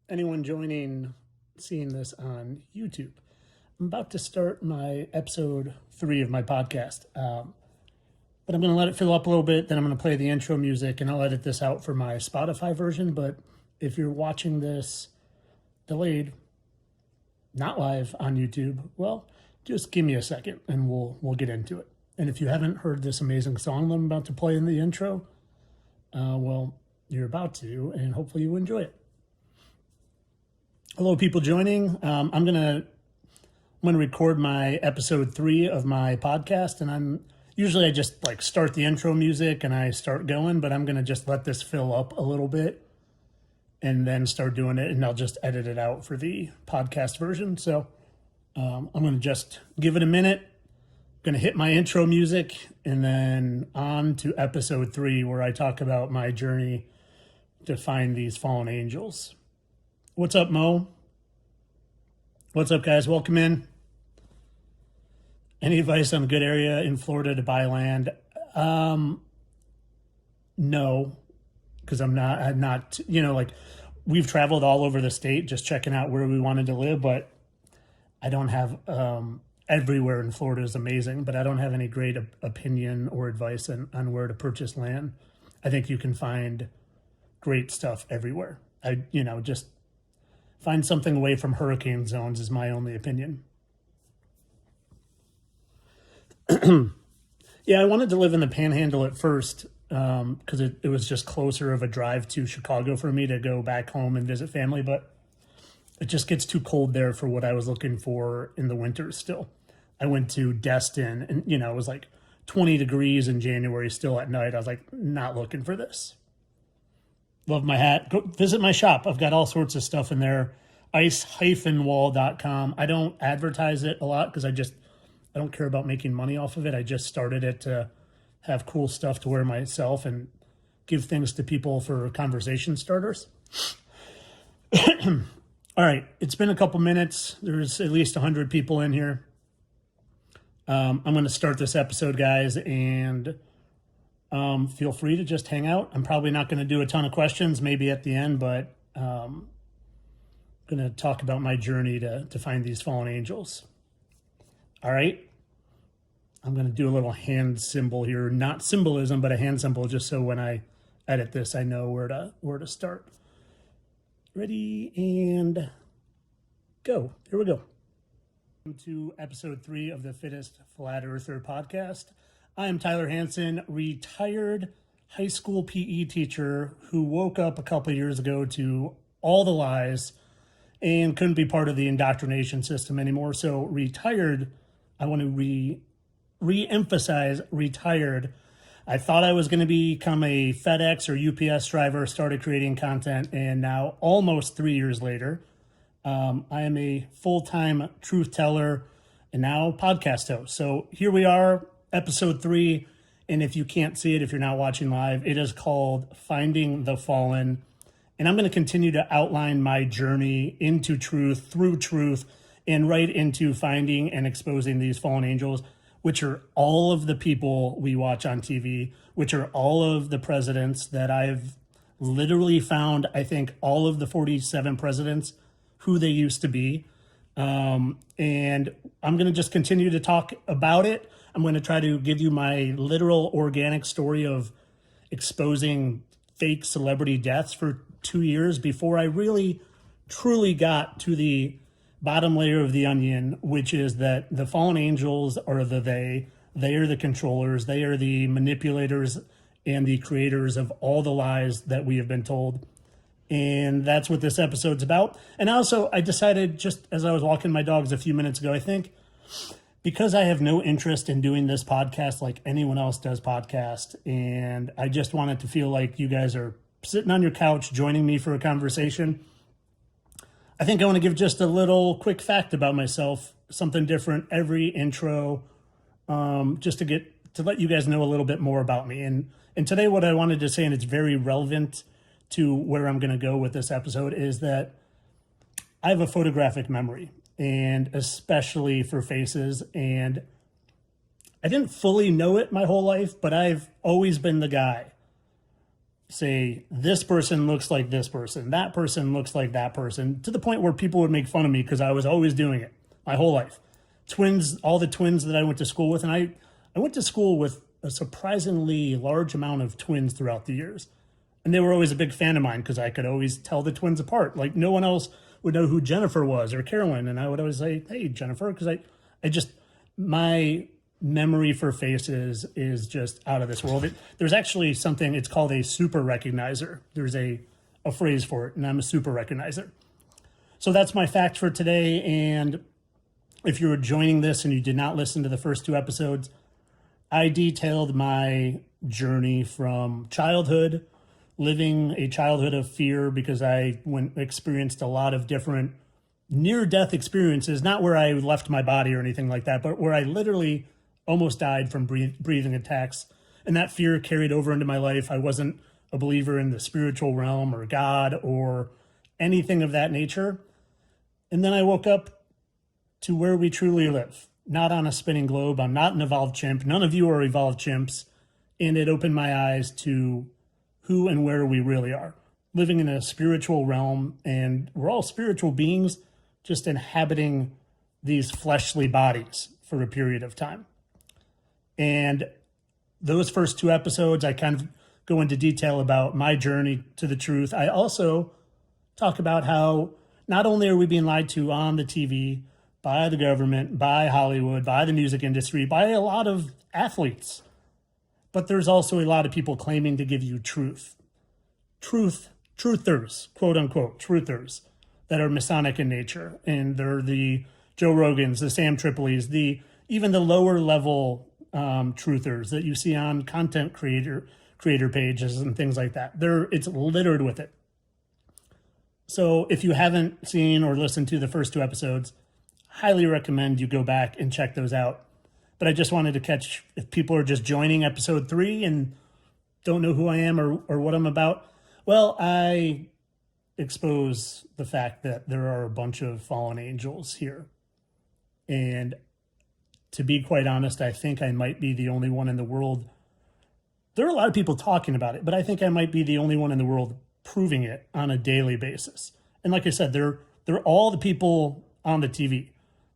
anyone seeing this on YouTube. I'm about to start my episode 3 of my podcast, but I'm going to let it fill up a little bit. Then I'm going to play the intro music, and I'll edit this out for my Spotify version. But if you're watching this delayed, not live on YouTube, well, just give me a second, and we'll get into it. And if you haven't heard this amazing song that I'm about to play in the intro, well, you're about to, and hopefully you enjoy it. Hello, people joining. I'm gonna record my episode 3 of my podcast, and I just start the intro music and I start going, but I'm gonna just let this fill up a little bit and then start doing it, and I'll just edit it out for the podcast version. So I'm gonna just give it a minute. Gonna hit my intro music and then on to episode 3, where I talk about my journey to find these fallen angels. What's up, Mo? What's up, guys? Welcome in. Any advice on a good area in Florida to buy land? No, because I'm not, we've traveled all over the state just checking out where we wanted to live, but I don't have, everywhere in Florida is amazing, but I don't have any great opinion or advice on where to purchase land. I think you can find great stuff everywhere. Just find something away from hurricane zones is my only opinion. Yeah, I wanted to live in the Panhandle at first because it was just closer of a drive to Chicago for me to go back home and visit family, but it just gets too cold there for what I was looking for in the winter still. I went to Destin and, it was like 20 degrees in January still at night. I was like, not looking for this. Love my hat. Go visit my shop. I've got all sorts of stuff in there. ice-wall.com. I don't advertise it a lot because I don't care about making money off of it. I just started it to have cool stuff to wear myself and give things to people for conversation starters. All right. It's been a couple minutes. There's at least 100 people in here. I'm going to start this episode, guys, and feel free to just hang out. I'm probably not going to do a ton of questions, maybe at the end, but I'm going to talk about my journey to find these fallen angels. All right. I'm going to do a little hand symbol here, not symbolism, but a hand symbol, just so when I edit this, I know where to start. Ready and go. Here we go. Welcome to episode 3 of the Fittest Flat Earther Podcast. I am Tyler Hansen, retired high school PE teacher who woke up a couple of years ago to all the lies and couldn't be part of the indoctrination system anymore. So retired, I want to re-emphasize retired. I thought I was going to become a FedEx or UPS driver, started creating content, and now almost 3 years later, I am a full-time truth teller and now podcast host. So here we are, episode 3, and if you can't see it, if you're not watching live, it is called Finding the Fallen. And I'm going to continue to outline my journey into truth, through truth, and right into finding and exposing these fallen angels, which are all of the people we watch on TV, which are all of the presidents that I've literally found, I think, all of the 47 presidents, who they used to be. And I'm going to just continue to talk about it. I'm going to try to give you my literal organic story of exposing fake celebrity deaths for 2 years before I really, truly got to the bottom layer of the onion, which is that the fallen angels are they are the controllers, they are the manipulators and the creators of all the lies that we have been told. And that's what this episode's about. And also, I decided just as I was walking my dogs a few minutes ago, I think because I have no interest in doing this podcast like anyone else does podcast, and I just wanted to feel like you guys are sitting on your couch joining me for a conversation, I think I want to give just a little quick fact about myself, something different every intro, just to let you guys know a little bit more about me. And today what I wanted to say, and it's very relevant to where I'm going to go with this episode, is that I have a photographic memory, and especially for faces. And I didn't fully know it my whole life, but I've always been the guy say, this person looks like this person, that person looks like that person, to the point where people would make fun of me because I was always doing it my whole life. Twins, all the twins that I went to school with, and I went to school with a surprisingly large amount of twins throughout the years. And they were always a big fan of mine because I could always tell the twins apart. Like no one else would know who Jennifer was or Carolyn. And I would always say, hey, Jennifer, because I just, my memory for faces is just out of this world. There's actually something, it's called a super recognizer. There's a phrase for it, and I'm a super recognizer. So that's my fact for today. And if you were joining this and you did not listen to the first 2 episodes, I detailed my journey from childhood, living a childhood of fear because I experienced a lot of different near-death experiences, not where I left my body or anything like that, but where I literally almost died from breathing attacks. And that fear carried over into my life. I wasn't a believer in the spiritual realm or God or anything of that nature. And then I woke up to where we truly live, not on a spinning globe. I'm not an evolved chimp. None of you are evolved chimps. And it opened my eyes to who and where we really are, living in a spiritual realm. And we're all spiritual beings just inhabiting these fleshly bodies for a period of time. And those first 2 episodes, I kind of go into detail about my journey to the truth. I also talk about how not only are we being lied to on the TV, by the government, by Hollywood, by the music industry, by a lot of athletes, but there's also a lot of people claiming to give you truthers, quote unquote, truthers that are Masonic in nature. And they're the Joe Rogans, the Sam Tripolis, even the lower level truthers that you see on content creator pages and things like that. It's littered with it. So if you haven't seen or listened to the first 2 episodes, highly recommend you go back and check those out. But I just wanted to catch, if people are just joining episode 3 and don't know who I am or what I'm about, well, I expose the fact that there are a bunch of fallen angels here. And to be quite honest, I think I might be the only one in the world. There are a lot of people talking about it, but I think I might be the only one in the world proving it on a daily basis. And like I said, they're all the people on the TV.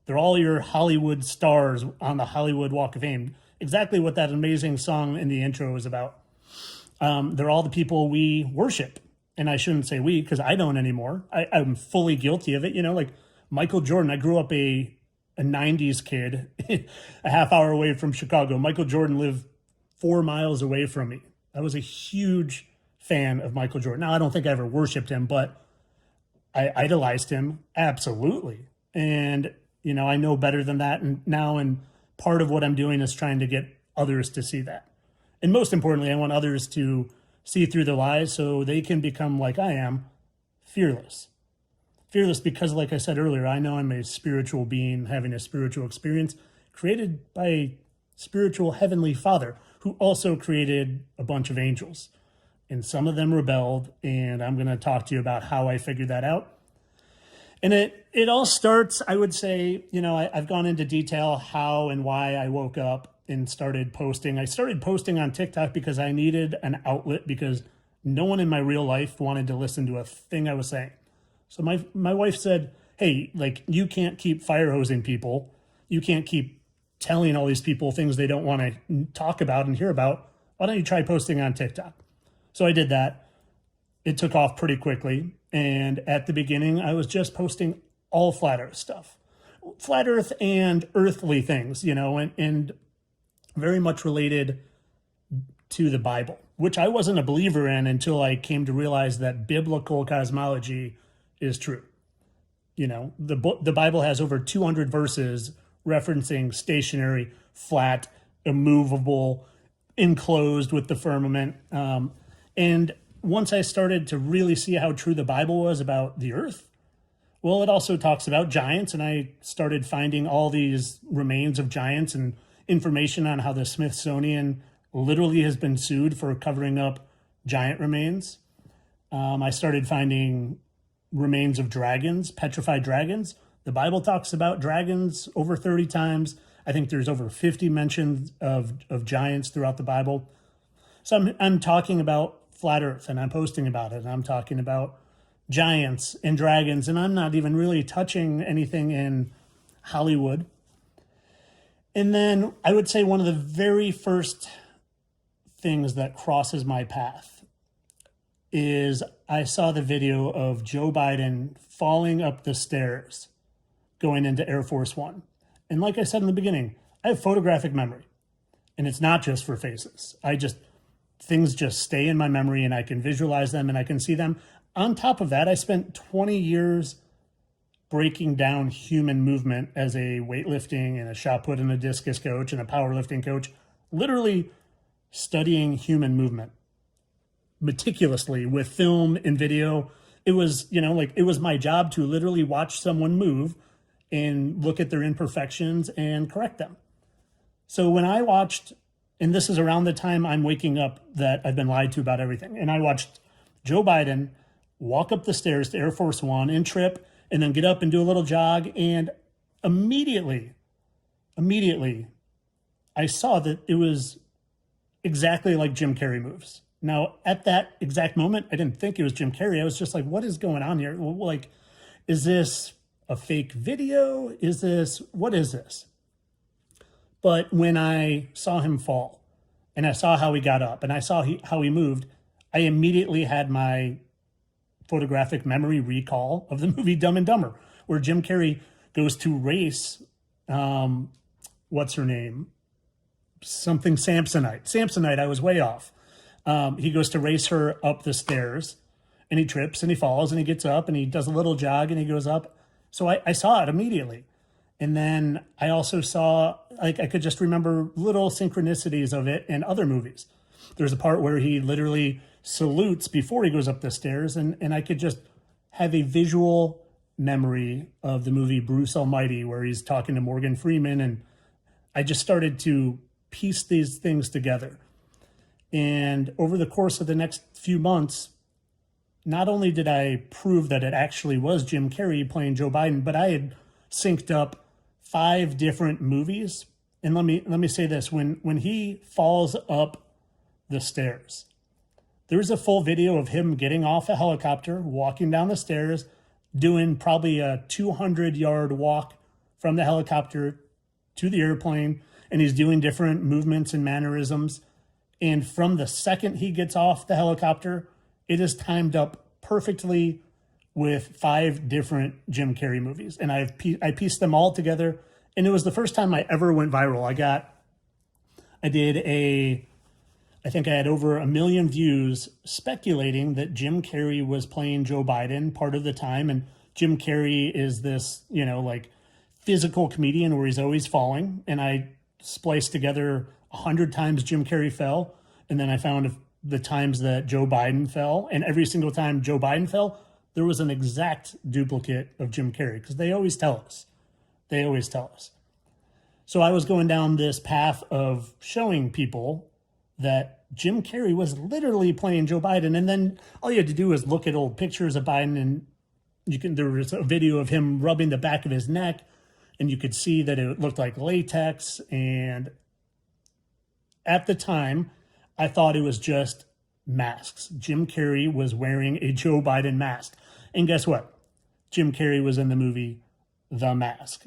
They're all your Hollywood stars on the Hollywood Walk of Fame. Exactly what that amazing song in the intro is about. They're all the people we worship. And I shouldn't say we, because I don't anymore. I'm fully guilty of it. You know, like Michael Jordan, I grew up a 90s kid, a half hour away from Chicago. Michael Jordan lived 4 miles away from me. I was a huge fan of Michael Jordan. Now, I don't think I ever worshiped him, but I idolized him. Absolutely. And, you know, I know better than that. And part of what I'm doing is trying to get others to see that. And most importantly, I want others to see through the lies so they can become, like I am, fearless. Fearless because, like I said earlier, I know I'm a spiritual being having a spiritual experience created by a spiritual heavenly Father who also created a bunch of angels. And some of them rebelled, and I'm going to talk to you about how I figured that out. And it all starts, I would say, you know, I've gone into detail how and why I woke up and started posting. I started posting on TikTok because I needed an outlet because no one in my real life wanted to listen to a thing I was saying. So my wife said, hey, like, you can't keep fire hosing people. You can't keep telling all these people things they don't want to talk about and hear about. Why don't you try posting on TikTok? So I did that. It took off pretty quickly. And at the beginning, I was just posting all flat earth stuff. Flat earth and earthly things, you know, and very much related to the Bible, which I wasn't a believer in until I came to realize that biblical cosmology is true. You know, the Bible has over 200 verses referencing stationary, flat, immovable, enclosed with the firmament. And once I started to really see how true the Bible was about the earth, well, it also talks about giants, and I started finding all these remains of giants and information on how the Smithsonian literally has been sued for covering up giant remains. I started finding remains of dragons, petrified dragons. The Bible talks about dragons over 30 times. I think there's over 50 mentions of giants throughout the Bible. So I'm talking about flat earth and I'm posting about it and I'm talking about giants and dragons and I'm not even really touching anything in Hollywood. And then I would say one of the very first things that crosses my path is I saw the video of Joe Biden falling up the stairs going into Air Force One. And like I said in the beginning, I have photographic memory. And it's not just for faces. Things just stay in my memory and I can visualize them and I can see them. On top of that, I spent 20 years breaking down human movement as a weightlifting and a shot put and a discus coach and a powerlifting coach, literally studying human movement meticulously with film and video. It was, it was my job to literally watch someone move and look at their imperfections and correct them. So when I watched, and this is around the time I'm waking up that I've been lied to about everything, and I watched Joe Biden walk up the stairs to Air Force One and trip and then get up and do a little jog, and immediately, I saw that it was exactly like Jim Carrey moves. Now, at that exact moment, I didn't think it was Jim Carrey. I was just like, what is going on here? Like, is this a fake video? What is this? But when I saw him fall and I saw how he got up and I saw how he moved, I immediately had my photographic memory recall of the movie Dumb and Dumber, where Jim Carrey goes to race, what's her name? Something Samsonite. I was way off. He goes to race her up the stairs and he trips and he falls and he gets up and he does a little jog and he goes up. So I saw it immediately. And then I also saw, I could just remember little synchronicities of it in other movies. There's a part where he literally salutes before he goes up the stairs. And I could just have a visual memory of the movie Bruce Almighty, where he's talking to Morgan Freeman. And I just started to piece these things together. And over the course of the next few months, not only did I prove that it actually was Jim Carrey playing Joe Biden, but I had synced up 5 different movies. And let me say this, when he falls up the stairs, there's a full video of him getting off a helicopter, walking down the stairs, doing probably a 200-yard walk from the helicopter to the airplane, and he's doing different movements and mannerisms. And from the second he gets off the helicopter, it is timed up perfectly with 5 different Jim Carrey movies. And I pieced them all together. And it was the first time I ever went viral. I think I had over 1 million views speculating that Jim Carrey was playing Joe Biden part of the time. And Jim Carrey is this, physical comedian where he's always falling. And I spliced together 100 times Jim Carrey fell. And then I found the times that Joe Biden fell. And every single time Joe Biden fell, there was an exact duplicate of Jim Carrey, because they always tell us. So I was going down this path of showing people that Jim Carrey was literally playing Joe Biden. And then all you had to do was look at old pictures of Biden, and there was a video of him rubbing the back of his neck, and you could see that it looked like latex. And at the time, I thought it was just masks. Jim Carrey was wearing a Joe Biden mask. And guess what? Jim Carrey was in the movie The Mask.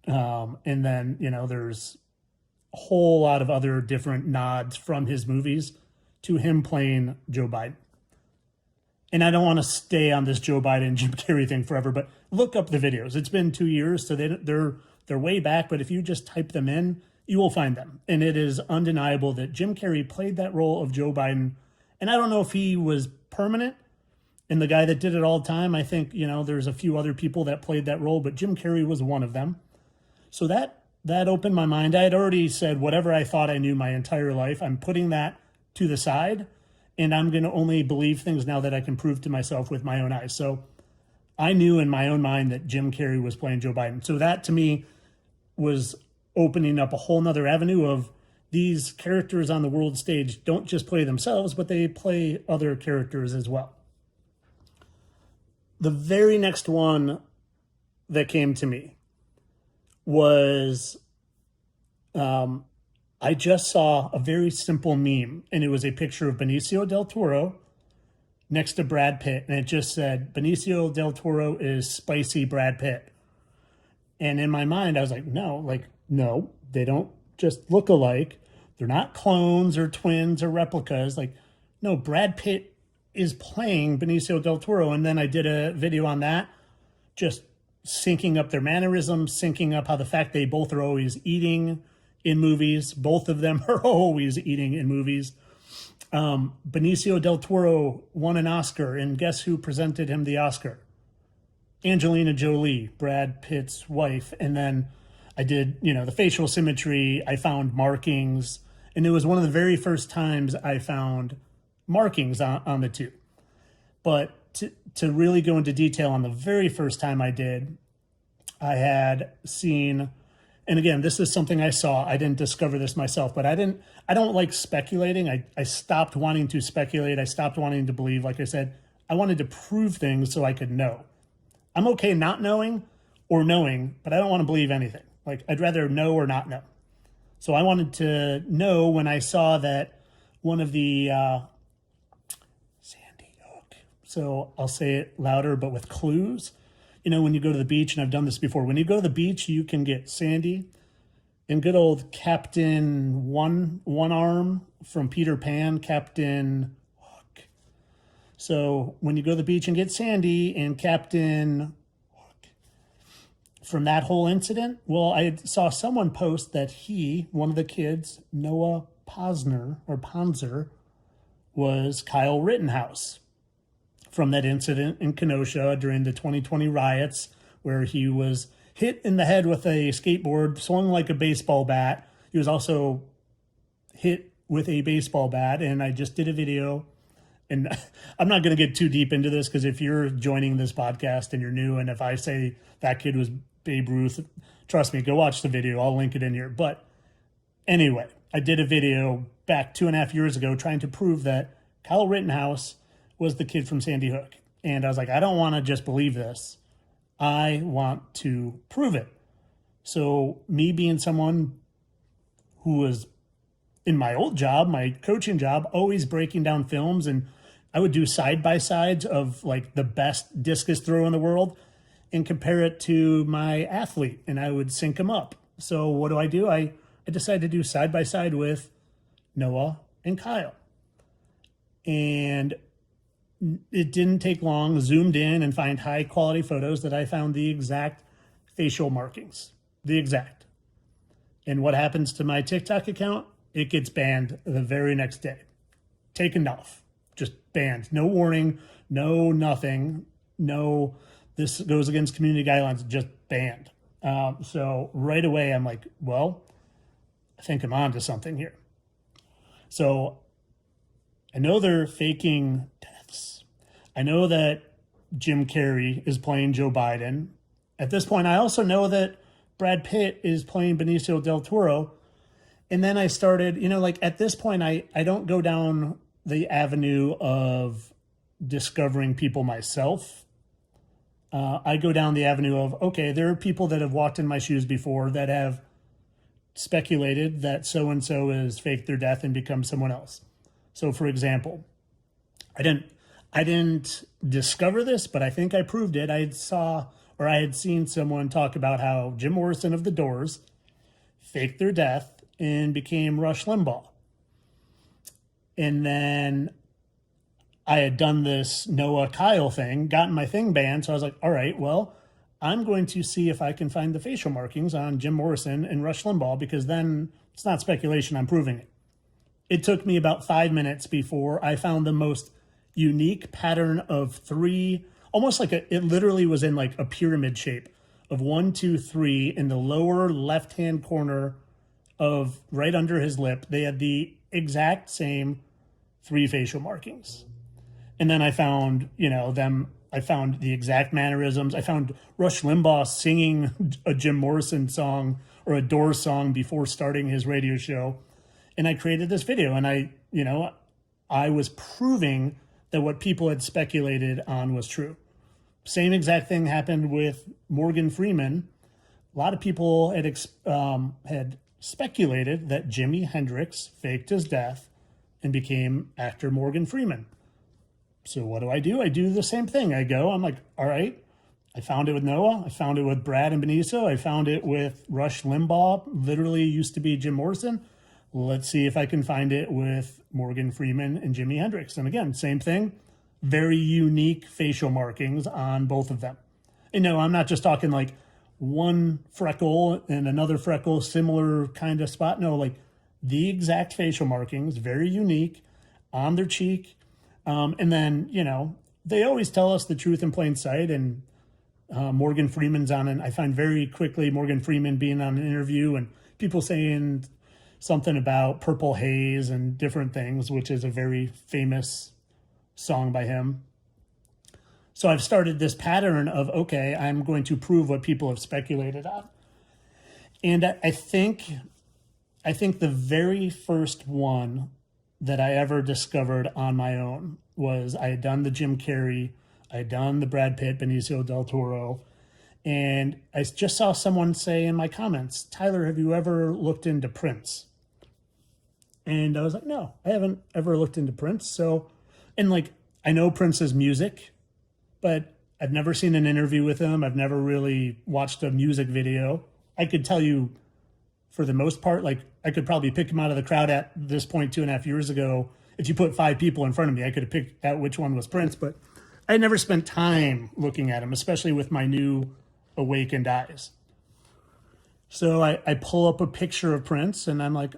And then, there's a whole lot of other different nods from his movies to him playing Joe Biden. And I don't want to stay on this Joe Biden, Jim Carrey thing forever, but look up the videos. It's been 2 years, so they're way back, but if you just type them in, you will find them. And it is undeniable that Jim Carrey played that role of Joe Biden. And I don't know if he was permanent and the guy that did it all the time. I think, there's a few other people that played that role, but Jim Carrey was one of them. So that opened my mind. I had already said whatever I thought I knew my entire life, I'm putting that to the side, and I'm going to only believe things now that I can prove to myself with my own eyes. So I knew in my own mind that Jim Carrey was playing Joe Biden. So that to me was opening up a whole nother avenue of these characters on the world stage don't just play themselves, but they play other characters as well. The very next one that came to me was I just saw a very simple meme, and it was a picture of Benicio del Toro next to Brad Pitt, and it just said, Benicio del Toro is spicy Brad Pitt. And in my mind, I was like, no, they don't just look alike. They're not clones or twins or replicas. Like, no, Brad Pitt is playing Benicio del Toro. And then I did a video on that, just syncing up their mannerisms, syncing up how the fact they both are always eating in movies. Both of them are always eating in movies. Benicio del Toro won an Oscar, and guess who presented him the Oscar? Angelina Jolie, Brad Pitt's wife. And then I did, the facial symmetry. I found markings, and it was one of the very first times I found markings on the two. But to really go into detail on the very first time I did, I had seen, and again, this is something I saw. I didn't discover this myself, but I don't like speculating. I stopped wanting to speculate. I stopped wanting to believe. Like I said, I wanted to prove things so I could know. I'm okay not knowing or knowing, but I don't want to believe anything. Like, I'd rather know or not know. So I wanted to know when I saw that one of the Sandy Hook. So I'll say it louder, but with clues. When you go to the beach, and I've done this before, when you go to the beach, you can get Sandy and good old Captain One Arm from Peter Pan, Captain Hook. So when you go to the beach and get Sandy and Captain Hook, from that whole incident, well, I saw someone post that one of the kids, Noah Ponzer, was Kyle Rittenhouse from that incident in Kenosha during the 2020 riots, where he was hit in the head with a skateboard, swung like a baseball bat. He was also hit with a baseball bat, and I just did a video. And I'm not going to get too deep into this, because if you're joining this podcast and you're new, and if I say that kid was Babe Ruth, trust me, go watch the video. I'll link it in here. But anyway, I did a video back 2.5 years ago trying to prove that Kyle Rittenhouse was the kid from Sandy Hook. And I was like, I don't want to just believe this. I want to prove it. So me being someone who was in my old job, my coaching job, always breaking down films, and I would do side-by-sides of like the best discus throw in the world and compare it to my athlete, and I would sync them up. So what do? I decided to do side-by-side with Noah and Kyle. And it didn't take long, zoomed in and find high quality photos, that I found the exact facial markings, the exact. And what happens to my TikTok account? It gets banned the very next day. Taken off, just banned. No warning, no nothing, no, this goes against community guidelines, just banned. So right away, I'm like, well, I think I'm on to something here. So I know they're faking deaths. I know that Jim Carrey is playing Joe Biden. At this point, I also know that Brad Pitt is playing Benicio del Toro. And then I started, at this point, I don't go down the avenue of discovering people myself. I go down the avenue of, okay, there are people that have walked in my shoes before that have speculated that so-and-so has faked their death and become someone else. So, for example, I didn't discover this, but I think I proved it. I had seen someone talk about how Jim Morrison of The Doors faked their death and became Rush Limbaugh. And then I had done this Noah Kyle thing, gotten my thing banned. So I was like, all right, well, I'm going to see if I can find the facial markings on Jim Morrison and Rush Limbaugh, because then it's not speculation, I'm proving it. It took me about 5 minutes before I found the most unique pattern of 3, almost like it literally was in like a pyramid shape of 1, 2, 3 in the lower left-hand corner of right under his lip. They had the exact same 3 facial markings. And then I found, I found the exact mannerisms. I found Rush Limbaugh singing a Jim Morrison song or a Doors song before starting his radio show. And I created this video, and I was proving that what people had speculated on was true. Same exact thing happened with Morgan Freeman. A lot of people had speculated that Jimi Hendrix faked his death and became actor Morgan Freeman. So what do? I do the same thing. I'm like, all right, I found it with Noah. I found it with Brad and Benicio. I found it with Rush Limbaugh, literally used to be Jim Morrison. Let's see if I can find it with Morgan Freeman and Jimi Hendrix. And again, same thing, very unique facial markings on both of them. And no, I'm not just talking like one freckle and another freckle, similar kind of spot. No, like the exact facial markings, very unique on their cheek. And then, they always tell us the truth in plain sight. And Morgan Freeman's on, and I find very quickly Morgan Freeman being on an interview and people saying something about Purple Haze and different things, which is a very famous song by him. So I've started this pattern of, okay, I'm going to prove what people have speculated on. And I think the very first one that I ever discovered on my own was I had done the Jim Carrey, I had done the Brad Pitt, Benicio del Toro, and I just saw someone say in my comments, Tyler, have you ever looked into Prince? And I was like, no, I haven't ever looked into Prince. So, and like, I know Prince's music, but I've never seen an interview with him. I've never really watched a music video. I could tell you for the most part, like I could probably pick him out of the crowd at this point 2.5 years ago. If you put 5 people in front of me, I could have picked out which one was Prince, but I never spent time looking at him, especially with my new awakened eyes. So I pull up a picture of Prince and I'm like,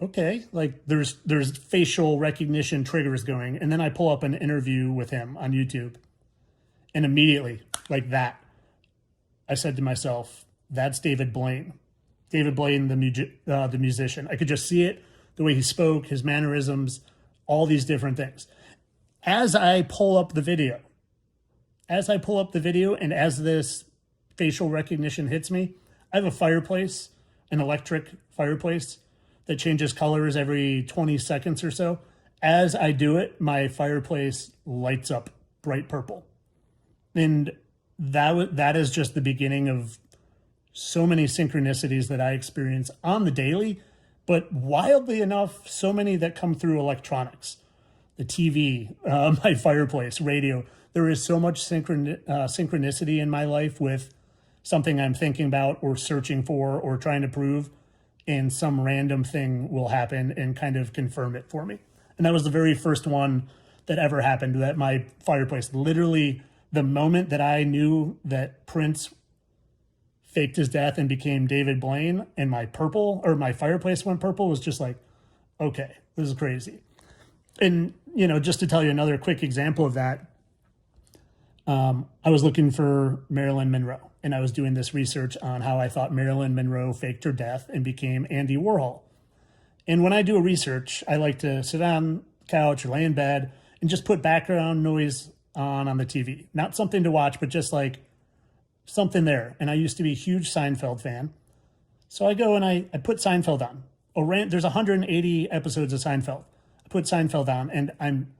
okay, like there's facial recognition triggers going. And then I pull up an interview with him on YouTube. And immediately, like that, I said to myself, that's David Blaine. David Blaine, the musician. I could just see it, the way he spoke, his mannerisms, all these different things. As I pull up the video, and as this facial recognition hits me, I have a fireplace, an electric fireplace that changes colors every 20 seconds or so. As I do it, my fireplace lights up bright purple. And that is just the beginning of so many synchronicities that I experience on the daily, but wildly enough, so many that come through electronics, the TV, my fireplace, radio. There is so much synchronicity in my life with something I'm thinking about or searching for or trying to prove, and some random thing will happen and kind of confirm it for me. And that was the very first one that ever happened, that my fireplace, literally the moment that I knew that Prince faked his death and became David Blaine and my fireplace went purple, was just like, okay, this is crazy. And, just to tell you another quick example of that, I was looking for Marilyn Monroe, and I was doing this research on how I thought Marilyn Monroe faked her death and became Andy Warhol. And when I do a research, I like to sit on the couch or lay in bed and just put background noise on the TV. Not something to watch, but just like something there. And I used to be a huge Seinfeld fan. So I go and I put Seinfeld on. There's 180 episodes of Seinfeld. I put Seinfeld on, and I'm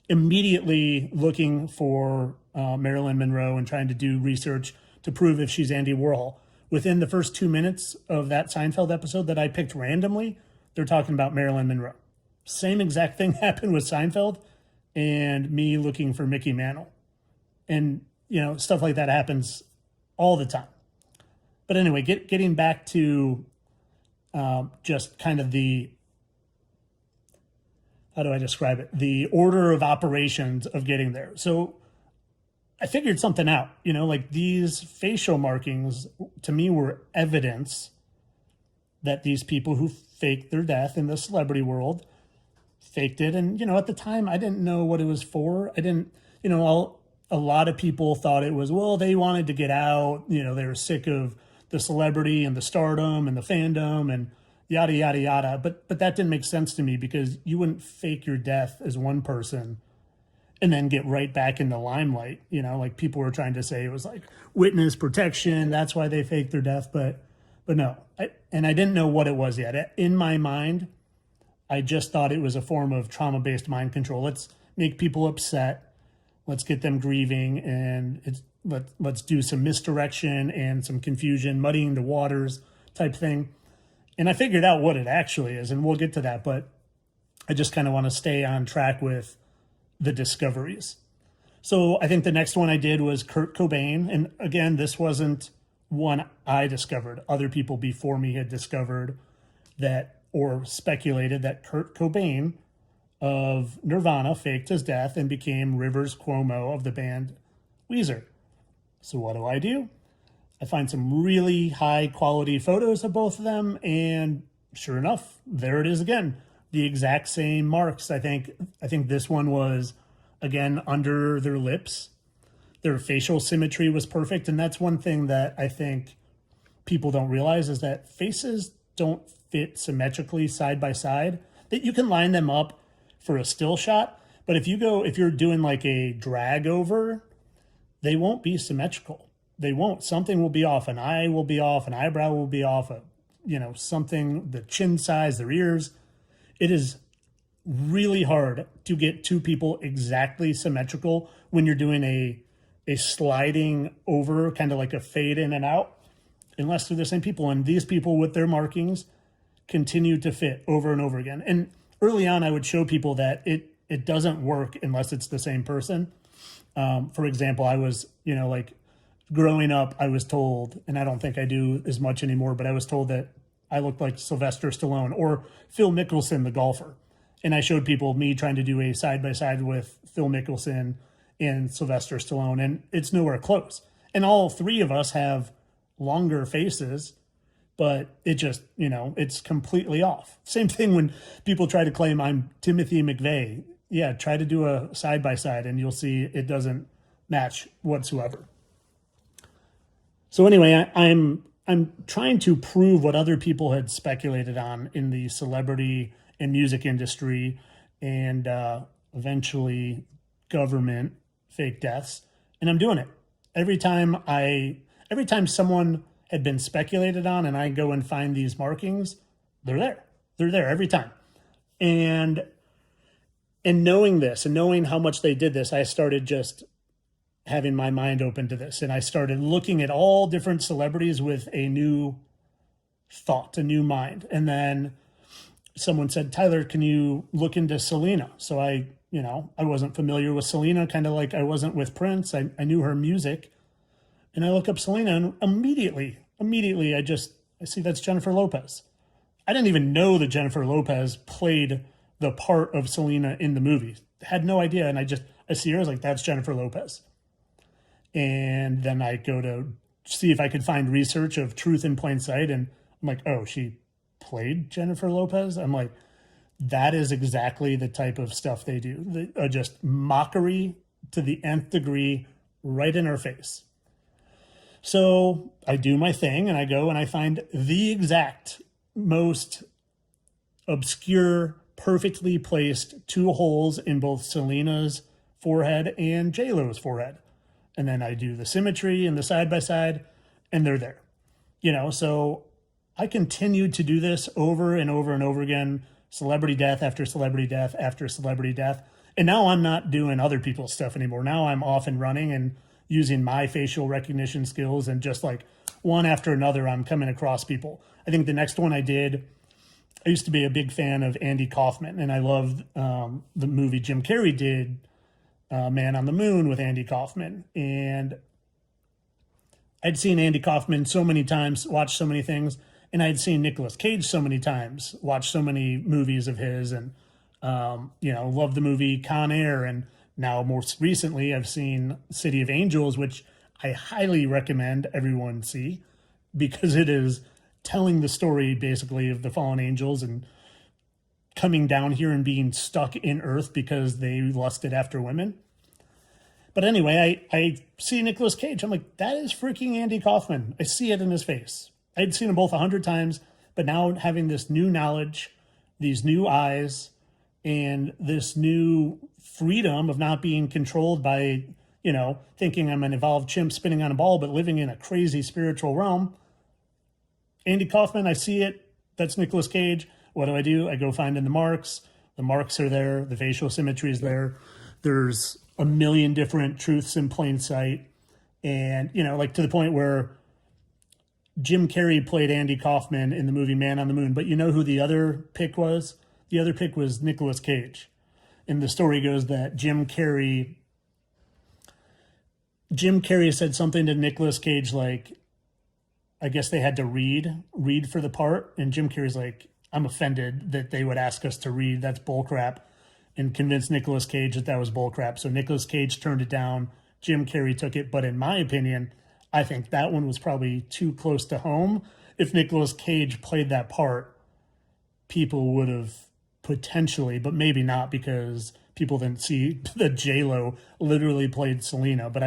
immediately looking for Marilyn Monroe and trying to do research to prove if she's Andy Warhol. Within the first 2 minutes of that Seinfeld episode that I picked randomly, they're talking about Marilyn Monroe. Same exact thing happened with Seinfeld and me looking for Mickey Mantle. And, stuff like that happens all the time. But anyway, getting back to just kind of how do I describe it? The order of operations of getting there. So I figured something out, like these facial markings to me were evidence that these people who faked their death in the celebrity world faked it. And, at the time I didn't know what it was for. I didn't, a lot of people thought it was, well, they wanted to get out, they were sick of the celebrity and the stardom and the fandom and yada, yada, yada. But that didn't make sense to me, because you wouldn't fake your death as one person and then get right back in the limelight. Like people were trying to say it was like witness protection. That's why they faked their death. But no, I didn't know what it was yet. In my mind, I just thought it was a form of trauma-based mind control. Let's make people upset. Let's get them grieving, and let's do some misdirection and some confusion, muddying the waters type thing. And I figured out what it actually is, and we'll get to that. But I just kind of want to stay on track with the discoveries. So I think the next one I did was Kurt Cobain. And again, this wasn't one I discovered. Other people before me had discovered that or speculated that Kurt Cobain of Nirvana faked his death and became Rivers Cuomo of the band Weezer. So what do? I find some really high quality photos of both of them, and sure enough, there it is again. The exact same marks. I think this one was again under their lips. Their facial symmetry was perfect, and that's one thing that I think people don't realize is that faces don't fit symmetrically side by side. That you can line them up for a still shot, but if you're doing like a drag over, they won't be symmetrical. They won't. Something will be off. An eye will be off. An eyebrow will be off. Something, the chin size, their ears. It is really hard to get two people exactly symmetrical when you're doing a sliding over, kind of like a fade in and out, unless they're the same people. And these people with their markings continue to fit over and over again. And early on, I would show people that it doesn't work unless it's the same person. For example, I was, growing up, I was told, and I don't think I do as much anymore, but I was told that I looked like Sylvester Stallone or Phil Mickelson, the golfer. And I showed people me trying to do a side-by-side with Phil Mickelson and Sylvester Stallone, and it's nowhere close. And all three of us have longer faces, but it just, it's completely off. Same thing when people try to claim I'm Timothy McVeigh. Yeah, try to do a side-by-side, and you'll see it doesn't match whatsoever. So anyway, I'm trying to prove what other people had speculated on in the celebrity and music industry and eventually government fake deaths. And I'm doing it. Every time someone had been speculated on and I go and find these markings, they're there. They're there every time. And knowing this and knowing how much they did this, I started just having my mind open to this. And I started looking at all different celebrities with a new thought, a new mind. And then someone said, Tyler, can you look into Selena? So I wasn't familiar with Selena, kind of like I wasn't with Prince. I knew her music. And I look up Selena and immediately I see that's Jennifer Lopez. I didn't even know that Jennifer Lopez played the part of Selena in the movie. Had no idea. And I see her, I was like, that's Jennifer Lopez. And then I go to see if I could find research of Truth in Plain Sight. And I'm like, oh, she played Jennifer Lopez? I'm like, that is exactly the type of stuff they do. Just mockery to the nth degree right in our face. So I do my thing and I go and I find the exact most obscure, perfectly placed two holes in both Selena's forehead and J-Lo's forehead. And then I do the symmetry and the side-by-side, and they're there. So I continued to do this over and over and over again, celebrity death after celebrity death after celebrity death. And now I'm not doing other people's stuff anymore. Now I'm off and running and using my facial recognition skills, and just like one after another, I'm coming across people. I think the next one I used to be a big fan of Andy Kaufman, and I loved the movie Jim Carrey did, Man on the Moon with Andy Kaufman. And I'd seen Andy Kaufman so many times, watched so many things, and I'd seen Nicolas Cage so many times, watched so many movies of his, and loved the movie Con Air. And now most recently I've seen City of Angels, which I highly recommend everyone see, because it is telling the story basically of the fallen angels and coming down here and being stuck in Earth because they lusted after women. But anyway, I see Nicolas Cage. I'm like, that is freaking Andy Kaufman. I see it in his face. I'd seen them both 100 times, but now having this new knowledge, these new eyes, and this new freedom of not being controlled by, thinking I'm an evolved chimp spinning on a ball, but living in a crazy spiritual realm. Andy Kaufman, I see it. That's Nicolas Cage. What do? I go find in the marks. The marks are there. The facial symmetry is there. There's a million different truths in plain sight. And, to the point where Jim Carrey played Andy Kaufman in the movie Man on the Moon. But you know who the other pick was? The other pick was Nicolas Cage. And the story goes that Jim Carrey said something to Nicolas Cage like, I guess they had to read for the part. And Jim Carrey's like, I'm offended that they would ask us to read. That's bullcrap. And convinced Nicolas Cage that was bullcrap. So Nicolas Cage turned it down. Jim Carrey took it. But in my opinion, I think that one was probably too close to home. If Nicolas Cage played that part, people would have potentially, but maybe not, because people didn't see that J-Lo literally played Selena. But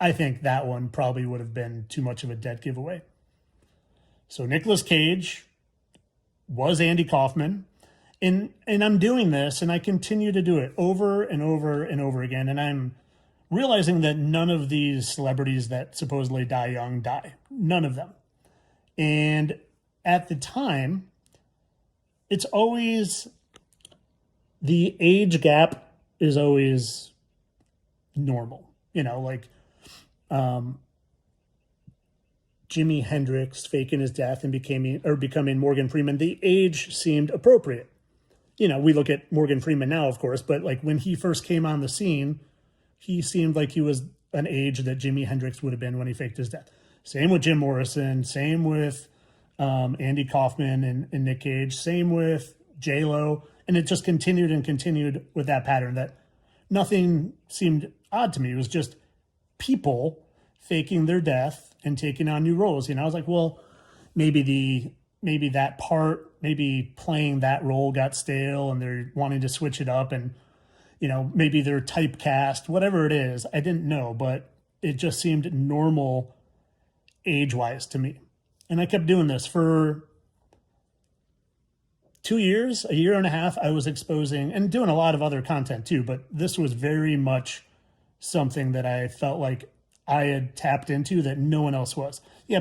I think that one probably would have been too much of a dead giveaway. So Nicolas Cage was Andy Kaufman. And I'm doing this, and I continue to do it over and over and over again. And I'm realizing that none of these celebrities that supposedly die young die. None of them. And at the time, it's always, the age gap is always normal. You know, like Jimi Hendrix faking his death and becoming Morgan Freeman, the age seemed appropriate. You know, we look at Morgan Freeman now, of course, but like when he first came on the scene, he seemed like he was an age that Jimi Hendrix would have been when he faked his death. Same with Jim Morrison, same with Andy Kaufman and Nick Cage, same with J-Lo. And it just continued and continued with that pattern that nothing seemed odd to me. It was just people faking their death and taking on new roles. You know, I was like, well, maybe that part, maybe playing that role got stale and they're wanting to switch it up, and, you know, maybe they're typecast, whatever it is. I didn't know, but it just seemed normal age-wise to me. And I kept doing this for 2 years, a year and a half. I was exposing and doing a lot of other content too, but this was very much something that I felt like I had tapped into that no one else was. Yeah,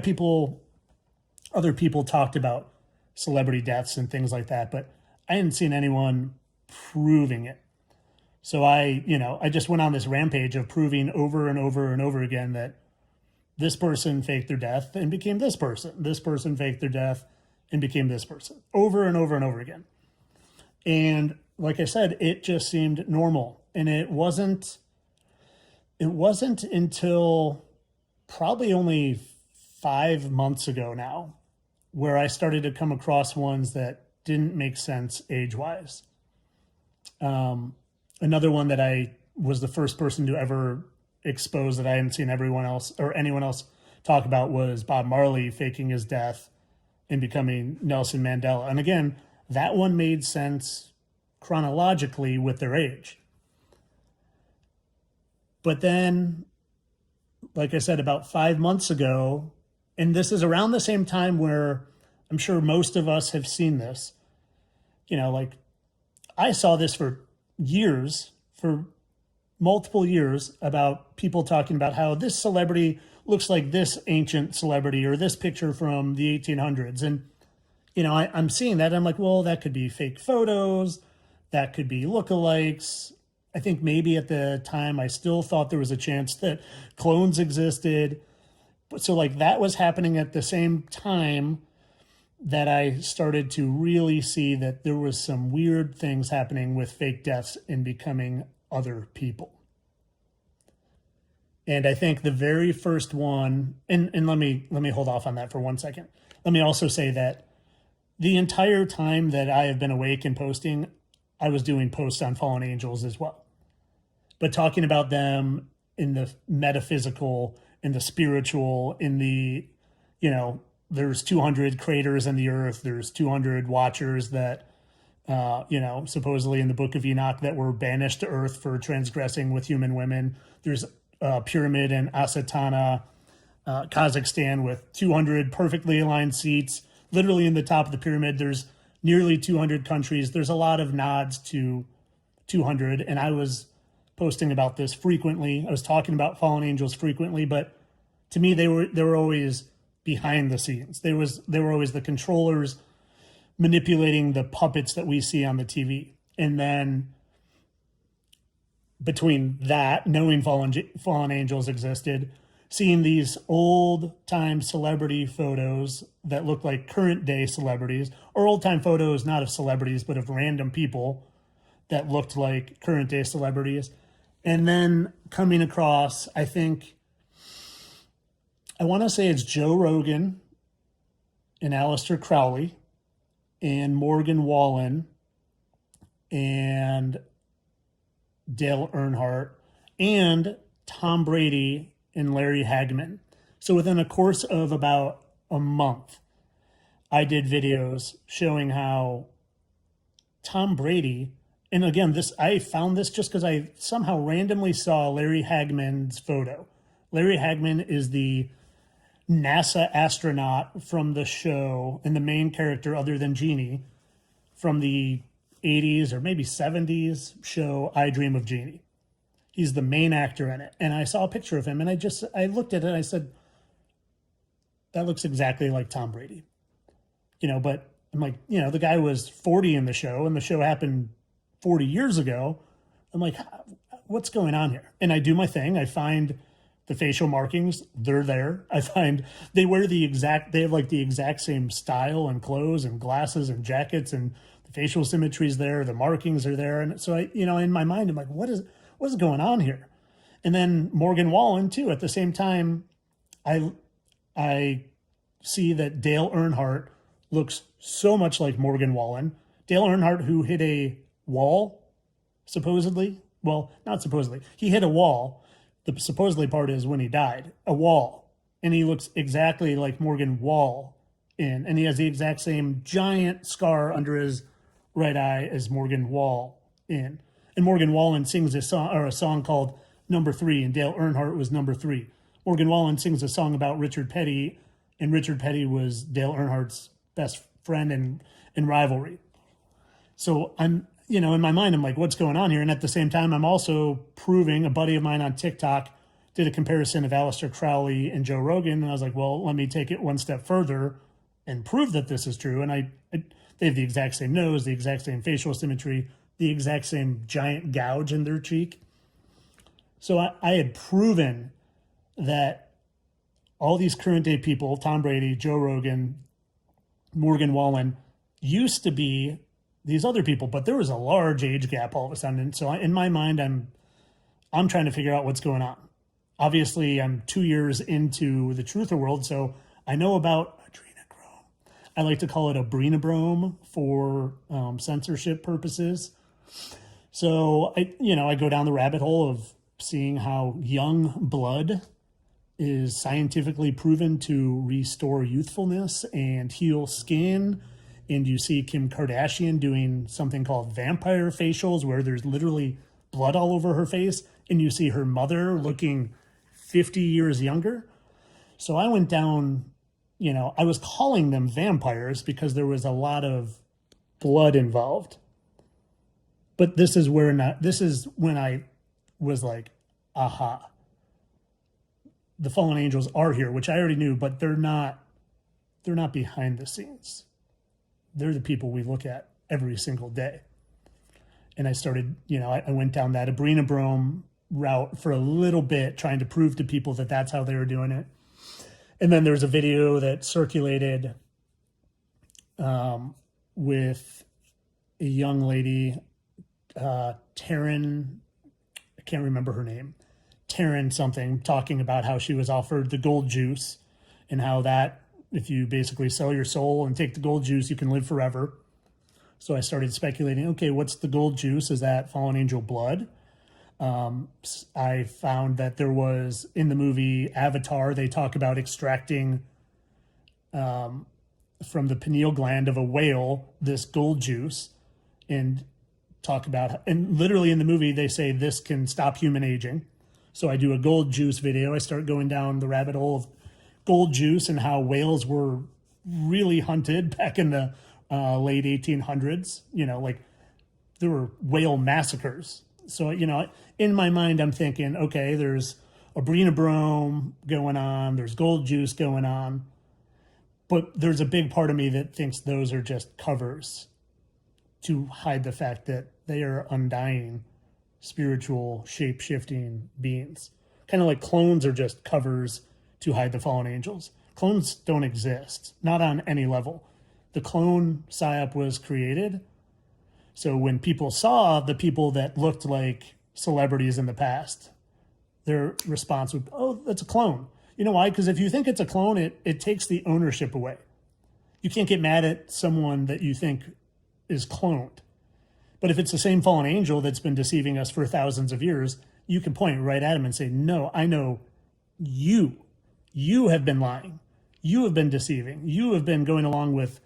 other people talked about celebrity deaths and things like that, but I hadn't seen anyone proving it. So I just went on this rampage of proving over and over and over again that this person faked their death and became this person. This person faked their death and became this person, over and over and over again. And like I said, it just seemed normal. And it wasn't until probably only 5 months ago now where I started to come across ones that didn't make sense age-wise. Another one that I was the first person to ever expose that I hadn't seen everyone else or anyone else talk about was Bob Marley faking his death and becoming Nelson Mandela. And again, that one made sense chronologically with their age. But then, like I said, about 5 months ago, and this is around the same time where I'm sure most of us have seen this, you know, like I saw this for multiple years, about people talking about how this celebrity looks like this ancient celebrity or this picture from the 1800s. And, you know, I'm seeing that. I'm like, well, that could be fake photos. That could be lookalikes. I think maybe at the time I still thought there was a chance that clones existed. But so like that was happening at the same time that I started to really see that there was some weird things happening with fake deaths and becoming other people. And I think the very first one, and let me hold off on that for 1 second. Let me also say that the entire time that I have been awake and posting, I was doing posts on fallen angels as well. But talking about them in the metaphysical, in the spiritual, in the, you know, there's 200 craters in the earth. There's 200 watchers that, supposedly in the book of Enoch that were banished to earth for transgressing with human women. There's a pyramid in Asatana, Kazakhstan, with 200 perfectly aligned seats. Literally in the top of the pyramid, there's nearly 200 countries. There's a lot of nods to 200. And I was posting about this frequently. I was talking about fallen angels frequently, but to me, they were always behind the scenes. They were always the controllers manipulating the puppets that we see on the TV. And then between that, knowing fallen angels existed, seeing these old time celebrity photos that look like current day celebrities, or old time photos not of celebrities but of random people that looked like current day celebrities. And then coming across, I want to say it's Joe Rogan and Aliester Crowley and Morgan Wallen and Dale Earnhardt and Tom Brady and Larry Hagman. So within a course of about a month, I did videos showing how Tom Brady, and again, I found this just because I somehow randomly saw Larry Hagman's photo. Larry Hagman is the NASA astronaut from the show and the main character other than Jeannie from the 80s or maybe 70s show I Dream of Jeannie. He's the main actor in it. And I saw a picture of him and I looked at it and I said, that looks exactly like Tom Brady. But I'm like, the guy was 40 in the show and the show happened 40 years ago. I'm like, what's going on here? And I do my thing. I find the facial markings, they're there. I find they have the exact same style and clothes and glasses and jackets, and the facial symmetry's there, the markings are there. And so I, in my mind, I'm like, what is going on here? And then Morgan Wallen too, at the same time, I see that Dale Earnhardt looks so much like Morgan Wallen. Dale Earnhardt, who hit a wall, supposedly. Well, not supposedly. He hit a wall. The supposedly part is when he died, a wall. And he looks exactly like Morgan Wallen. And he has the exact same giant scar under his right eye as Morgan Wallen. And Morgan Wallen sings a song called Number 3, and Dale Earnhardt was number 3. Morgan Wallen sings a song about Richard Petty, and Richard Petty was Dale Earnhardt's best friend and rivalry. So I'm, in my mind, I'm like, what's going on here? And at the same time, I'm also proving, a buddy of mine on TikTok did a comparison of Aliester Crowley and Joe Rogan. And I was like, well, let me take it one step further and prove that this is true. And they have the exact same nose, the exact same facial symmetry, the exact same giant gouge in their cheek. So I had proven that all these current day people, Tom Brady, Joe Rogan, Morgan Wallen, used to be these other people, but there was a large age gap all of a sudden. And so in my mind, I'm trying to figure out what's going on. Obviously, I'm 2 years into the truther world, so I know about adrenochrome. I like to call it abrenobrome for censorship purposes. So I go down the rabbit hole of seeing how young blood is scientifically proven to restore youthfulness and heal skin. And you see Kim Kardashian doing something called vampire facials where there's literally blood all over her face. And you see her mother looking 50 years younger. So I went down, I was calling them vampires because there was a lot of blood involved. But this is when I was like, aha. The fallen angels are here, which I already knew, but they're not behind the scenes. They're the people we look at every single day. And I started, I went down that abrenobrome route for a little bit, trying to prove to people that that's how they were doing it. And then there's a video that circulated with a young lady, Taryn, I can't remember her name, Taryn something, talking about how she was offered the gold juice and how that, if you basically sell your soul and take the gold juice, you can live forever. So I started speculating, okay, what's the gold juice? Is that fallen angel blood? I found that there was, in the movie Avatar, they talk about extracting from the pineal gland of a whale this gold juice, and talk about, and literally in the movie they say this can stop human aging. So I do a gold juice video. I start going down the rabbit hole of gold juice and how whales were really hunted back in the late 1800s. Like there were whale massacres. So, in my mind, I'm thinking, okay, there's abrenobrome going on, there's gold juice going on, but there's a big part of me that thinks those are just covers to hide the fact that they are undying, spiritual, shape-shifting beings. Kind of like clones are just covers to hide the fallen angels. Clones don't exist, not on any level. The clone psyop was created So when people saw the people that looked like celebrities in the past, their response would, oh, that's a clone. You know why? Because if you think it's a clone, it takes the ownership away. You can't get mad at someone that you think is cloned. But if it's the same fallen angel that's been deceiving us for thousands of years, you can point right at him and say, no, I know you. You have been lying. You have been deceiving. You have been going along with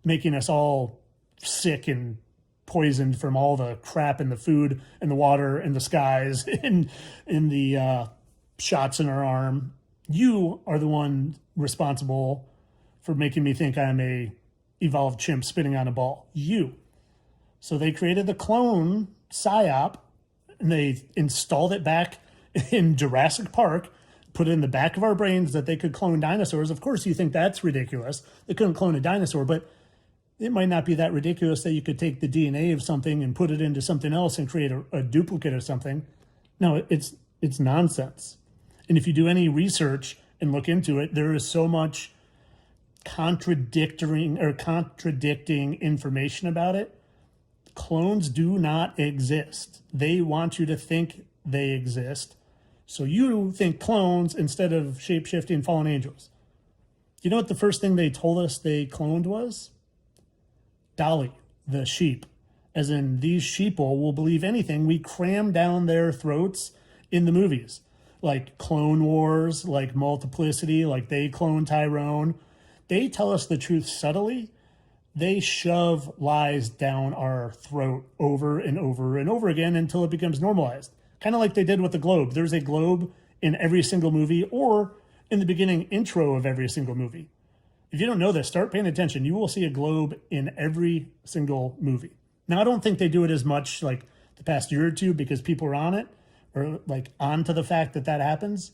making us all sick and poisoned from all the crap in the food and the water and the skies and in the shots in our arm. You are the one responsible for making me think I'm a evolved chimp spitting on a ball. You. So they created the clone psyop, and they installed it back in Jurassic Park, put it in the back of our brains that they could clone dinosaurs. Of course, you think that's ridiculous. They couldn't clone a dinosaur, but it might not be that ridiculous that you could take the DNA of something and put it into something else and create a duplicate of something. No, it's nonsense. And if you do any research and look into it, there is so much contradicting information about it. Clones do not exist. They want you to think they exist. So you think clones instead of shape-shifting fallen angels. You know what the first thing they told us they cloned was? Dolly, the sheep. As in, these sheeple will believe anything we cram down their throats in the movies. Like Clone Wars, like Multiplicity, like they clone Tyrone. They tell us the truth subtly. They shove lies down our throat over and over and over again until it becomes normalized. Kind of like they did with the globe. There's a globe in every single movie or in the beginning intro of every single movie. If you don't know this, start paying attention. You will see a globe in every single movie. Now, I don't think they do it as much like the past year or two because people are on it or like on to the fact that that happens.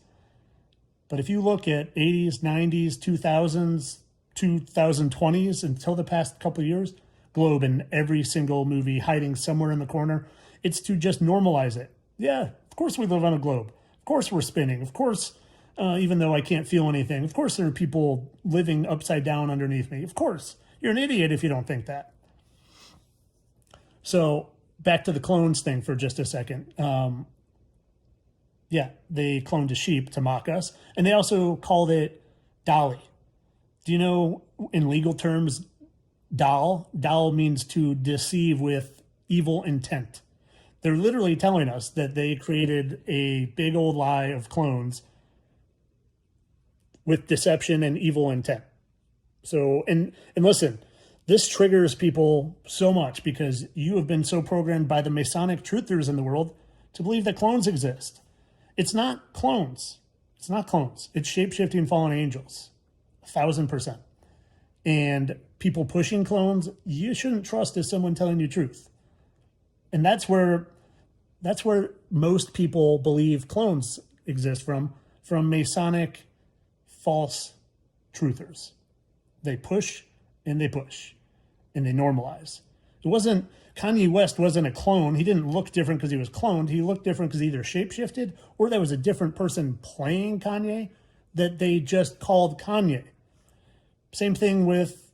But if you look at 80s, 90s, 2000s, 2020s until the past couple of years, globe in every single movie hiding somewhere in the corner. It's to just normalize it. Yeah, of course we live on a globe. Of course we're spinning. Of course, even though I can't feel anything. Of course there are people living upside down underneath me. Of course. You're an idiot if you don't think that. So back to the clones thing for just a second. Yeah, they cloned a sheep to mock us. And they also called it Dolly. Do you know, in legal terms, doll means to deceive with evil intent. They're literally telling us that they created a big old lie of clones with deception and evil intent. So, and listen, this triggers people so much because you have been so programmed by the Masonic truthers in the world to believe that clones exist. It's not clones. It's not clones. It's shape-shifting fallen angels. 1,000%. And people pushing clones, you shouldn't trust as someone telling you truth. And that's where most people believe clones exist from Masonic false truthers. They push and they push and they normalize. Kanye West wasn't a clone. He didn't look different because he was cloned. He looked different because he either shapeshifted or there was a different person playing Kanye that they just called Kanye. Same thing with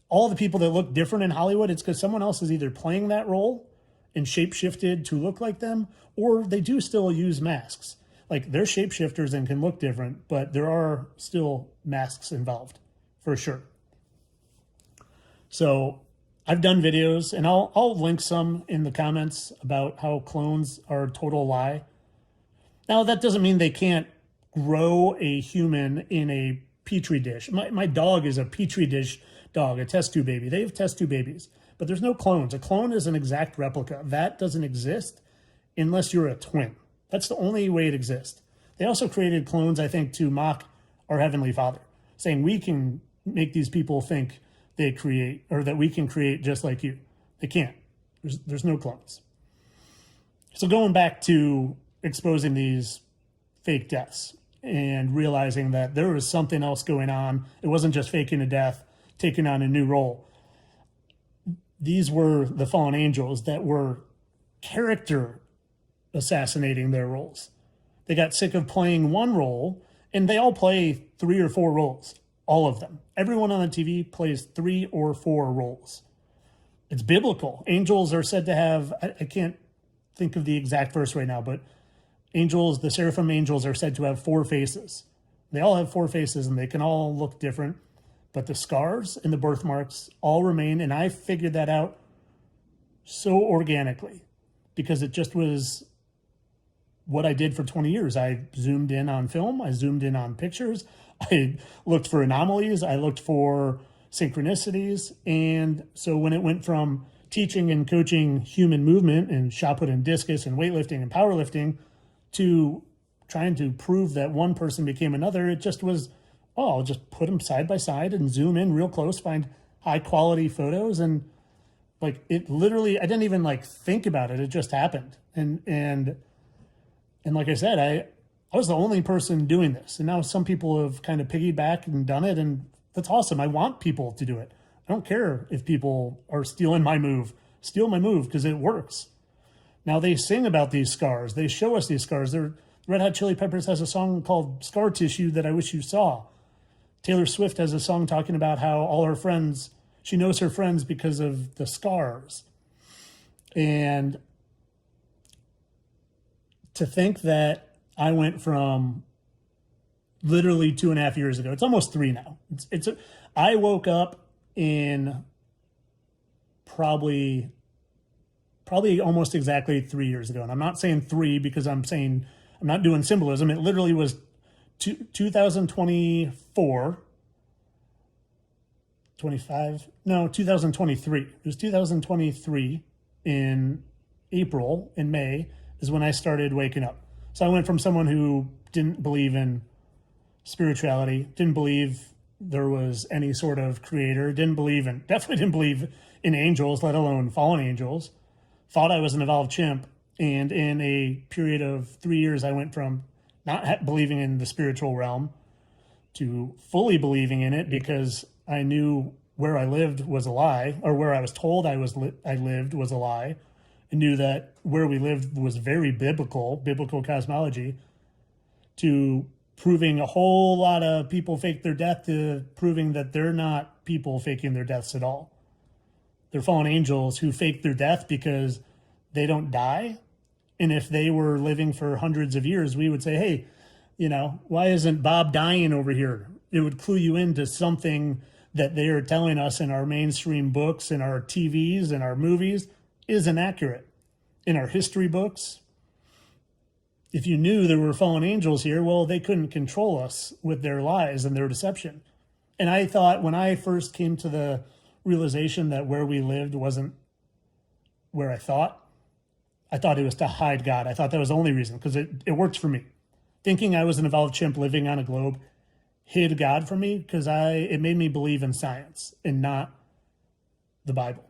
all the people that look different in Hollywood. It's because someone else is either playing that role and shapeshifted to look like them, or they do still use masks. Like, they're shapeshifters and can look different, but there are still masks involved, for sure. So I've done videos, and I'll link some in the comments about how clones are a total lie. Now, that doesn't mean they can't grow a human in a petri dish. My dog is a petri dish dog, a test tube baby. They have test tube babies, but there's no clones. A clone is an exact replica. That doesn't exist unless you're a twin. That's the only way it exists. They also created clones, I think, to mock our Heavenly Father, saying we can make these people think they create, or that we can create just like you. They can't. There's no clones. So going back to exposing these fake deaths and realizing that there was something else going on. It wasn't just faking a death, taking on a new role. These were the fallen angels that were character assassinating their roles. They got sick of playing one role, and they all play 3 or 4 roles, all of them. Everyone on the TV plays 3 or 4 roles. It's biblical. Angels are said to have, I can't think of the exact verse right now, but angels, the seraphim angels are said to have 4 faces. They all have 4 faces and they can all look different, but the scars and the birthmarks all remain. And I figured that out so organically because it just was what I did for 20 years. I zoomed in on film. I zoomed in on pictures. I looked for anomalies. I looked for synchronicities. And so when it went from teaching and coaching human movement and shot put and discus and weightlifting and powerlifting to trying to prove that one person became another, it just was, I'll just put them side by side and zoom in real close, find high quality photos. And like, it literally, I didn't even like think about it. It just happened. And like I said, I was the only person doing this. And now some people have kind of piggybacked and done it. And that's awesome. I want people to do it. I don't care if people are stealing my move. Steal my move because it works. Now they sing about these scars. They show us these scars. Red Hot Chili Peppers has a song called Scar Tissue that I wish you saw. Taylor Swift has a song talking about how all her friends, she knows her friends because of the scars. And to think that I went from literally 2.5 years ago, it's almost 3 now. I woke up in probably almost exactly 3 years ago. And I'm not saying 3 because I'm not doing symbolism. It literally was 2024, 2023. It was 2023 in April and May is when I started waking up. So I went from someone who didn't believe in spirituality, didn't believe there was any sort of creator, definitely didn't believe in angels, let alone fallen angels, thought I was an evolved chimp. And in a period of 3 years, I went from not believing in the spiritual realm to fully believing in it because I knew where I lived was a lie, or where I was told I lived was a lie. I knew that where we lived was very biblical cosmology, to proving a whole lot of people fake their death to proving that they're not people faking their deaths at all. They're fallen angels who fake their death because they don't die. And if they were living for hundreds of years, we would say, hey, why isn't Bob dying over here? It would clue you into something that they are telling us in our mainstream books, in our TVs, and our movies isn't accurate. In our history books, if you knew there were fallen angels here, well, they couldn't control us with their lies and their deception. And I thought when I first came to the realization that where we lived wasn't where I thought it was to hide God. I thought that was the only reason because it worked for me. Thinking I was an evolved chimp living on a globe hid God from me because it made me believe in science and not the Bible.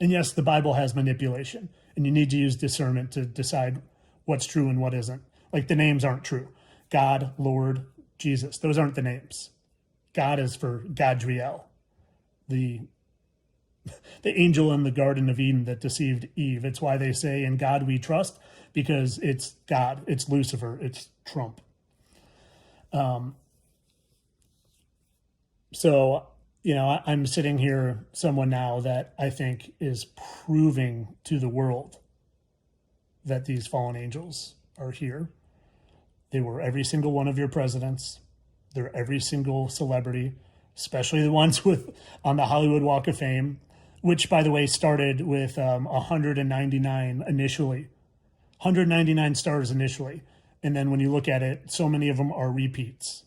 And yes, the Bible has manipulation, and you need to use discernment to decide what's true and what isn't. Like the names aren't true. God, Lord, Jesus, those aren't the names. God is for Gadriel, the angel in the Garden of Eden that deceived Eve. It's why they say in God we trust, because it's God, it's Lucifer, it's Trump. So, I'm sitting here, someone now that I think is proving to the world that these fallen angels are here. They were every single one of your presidents. They're every single celebrity, especially the ones on the Hollywood Walk of Fame, which, by the way, started with 199 initially. 199 stars initially. And then when you look at it, so many of them are repeats.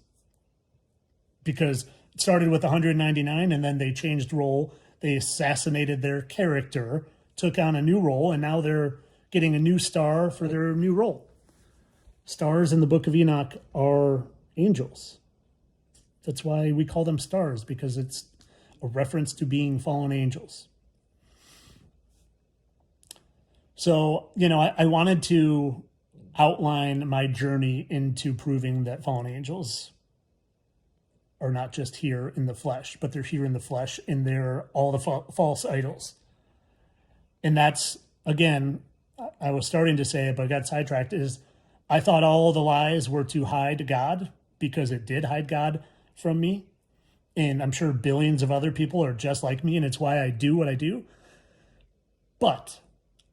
Because it started with 199 and then they changed role. They assassinated their character, took on a new role, and now they're getting a new star for their new role. Stars in the Book of Enoch are angels. That's why we call them stars, because it's a reference to being fallen angels. So, I wanted to outline my journey into proving that fallen angels are not just here in the flesh, but they're here in the flesh and they're all the false idols. And that's, again, I was starting to say it, but I got sidetracked, is I thought all the lies were to hide God because it did hide God from me. And I'm sure billions of other people are just like me, and it's why I do what I do. But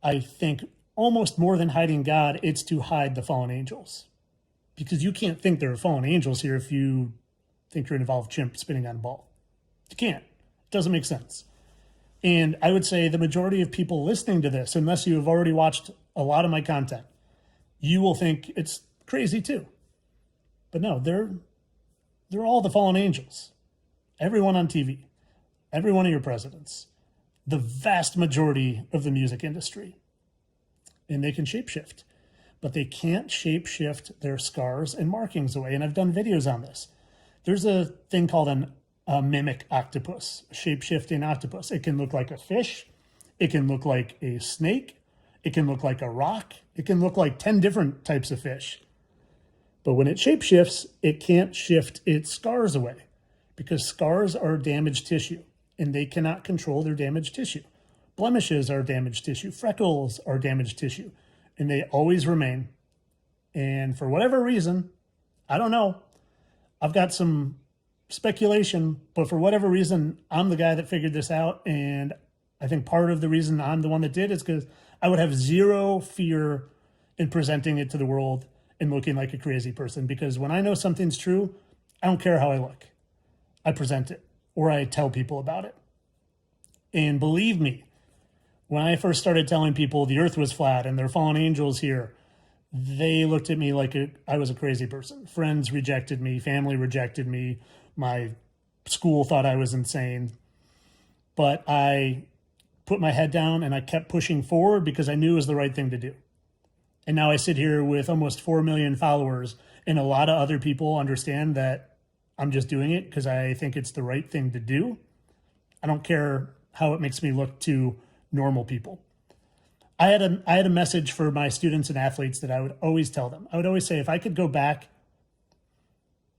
I think almost more than hiding God, it's to hide the fallen angels. Because you can't think there are fallen angels here if you think you're an evolved chimp spinning on a ball. You can't. It doesn't make sense. And I would say the majority of people listening to this, unless you have already watched a lot of my content, you will think it's crazy too. But no, they're all the fallen angels. Everyone on TV, every one of your presidents, the vast majority of the music industry. And they can shapeshift, but they can't shapeshift their scars and markings away. And I've done videos on this. There's a thing called a mimic octopus, shape-shifting octopus. It can look like a fish. It can look like a snake. It can look like a rock. It can look like 10 different types of fish. But when it shapeshifts, it can't shift its scars away because scars are damaged tissue and they cannot control their damaged tissue. Blemishes are damaged tissue. Freckles are damaged tissue, and they always remain. And for whatever reason, I don't know, I've got some speculation, but for whatever reason, I'm the guy that figured this out. And I think part of the reason I'm the one that did is because I would have zero fear in presenting it to the world and looking like a crazy person. Because when I know something's true, I don't care how I look. I present it or I tell people about it. And believe me, when I first started telling people the earth was flat and there are fallen angels here, they looked at me like I was a crazy person. Friends rejected me. Family rejected me. My school thought I was insane. But I put my head down and I kept pushing forward because I knew it was the right thing to do. And now I sit here with almost 4 million followers, and a lot of other people understand that I'm just doing it because I think it's the right thing to do. I don't care how it makes me look to normal people. I had a message for my students and athletes that I would always tell them. I would always say, if I could go back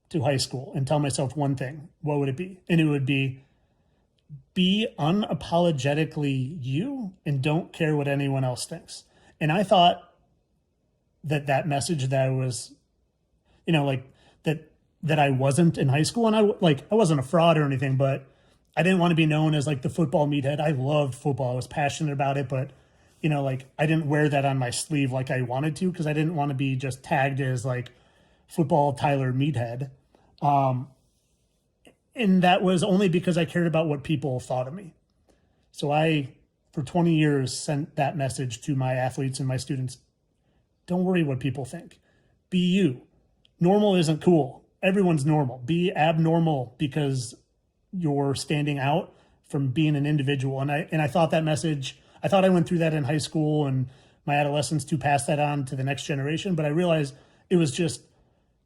to high school and tell myself one thing, what would it be? And it would be unapologetically you and don't care what anyone else thinks. And I thought that message that I was, that I wasn't in high school, and I wasn't a fraud or anything, but I didn't want to be known as like the football meathead. I loved football. I was passionate about it, but I didn't wear that on my sleeve like I wanted to because I didn't want to be just tagged as like football Tyler meathead. And that was only because I cared about what people thought of me. So I, for 20 years, sent that message to my athletes and my students. Don't worry what people think. Be you. Normal isn't cool. Everyone's normal. Be abnormal because you're standing out from being an individual. And I thought that message, I thought I went through that in high school and my adolescence to pass that on to the next generation, but I realized it was just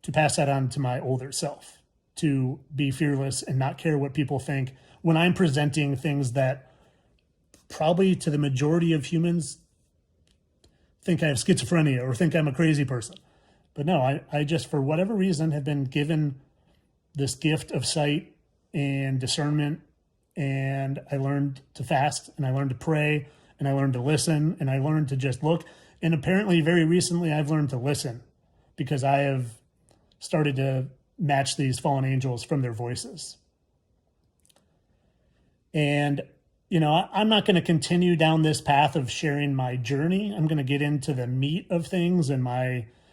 to pass that on to my older self, to be fearless and not care what people think when I'm presenting things that probably to the majority of humans think I have schizophrenia or think I'm a crazy person. But no, I just, for whatever reason, have been given this gift of sight and discernment, and I learned to fast, and I learned to pray, and I learned to listen, and I learned to just look. And apparently very recently I've learned to listen because I have started to match these fallen angels from their voices. And, I'm not going to continue down this path of sharing my journey. I'm going to get into the meat of things and